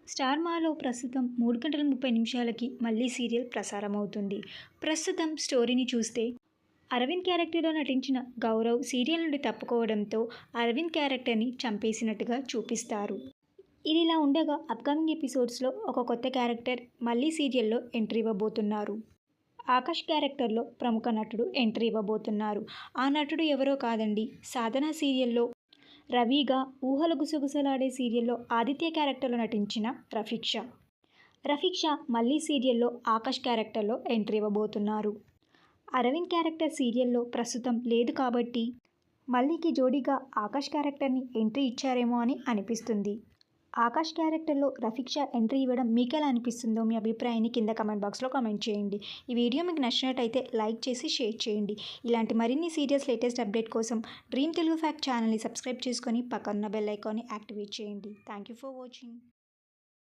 Star మాలో ప్రస్తుతం 3 గంటల 30 నిమిషాలకి మళ్ళీ సీరియల్ ప్రసారమవుతుంది. ప్రస్తుతం స్టోరీని చూస్తే అరవింద్ క్యారెక్టర్‌లో నటించిన గౌరవ్ సీరియల్ నుండి తప్పుకోవడంతో అరవింద్ క్యారెక్టర్‌ని చంపేసినట్టుగా చూపిస్తారు. ఇదిలా ఉండగా అప్‌కమింగ్ ఎపిసోడ్స్‌లో ఒక కొత్త క్యారెక్టర్ మళ్ళీ సీరియల్‌లో ఎంట్రీ ఇవ్వబోతున్నారు. ఆకాష్ క్యారెక్టర్‌లో ప్రముఖ నటుడు ఎంట్రీ ఇవ్వబోతున్నారు. ఆ నటుడు ఎవరో కాదండి, సాధన సీరియల్‌లో రవిగా, ఊహలు గుసగుసలాడే సీరియల్‌లో ఆదిత్య క్యారెక్టర్‌లో నటించిన రఫీక్ షా. రఫీక్ షా మళ్ళీ సీరియల్‌లో ఆకాష్ క్యారెక్టర్‌లో ఎంట్రీ ఇవ్వబోతున్నారు. అరవింద్ క్యారెక్టర్ సీరియల్‌లో ప్రస్తుతం లేదు కాబట్టి మల్లీకి జోడీగా ఆకాష్ క్యారెక్టర్‌ని ఎంట్రీ ఇచ్చారేమో అని అనిపిస్తుంది. ఆకాష్ క్యారెక్టర్‌లో రఫీక్ షా ఎంట్రీ ఇవ్వడం మీకెలా అనిపిస్తుందో మీ అభిప్రాయాన్ని కింద కామెంట్ బాక్స్‌లో కామెంట్ చేయండి. ఈ వీడియో మీకు నచ్చినట్టయితే లైక్ చేసి షేర్ చేయండి. ఇలాంటి మరిన్ని సీరియల్స్ లేటెస్ట్ అప్డేట్ కోసం డ్రీమ్ తెలుగు ఫ్యాక్ట్ ఛానల్‌ని సబ్స్క్రైబ్ చేసుకొని పక్కనున్న బెల్ ఐకాన్ని యాక్టివేట్ చేయండి. Thank you for watching.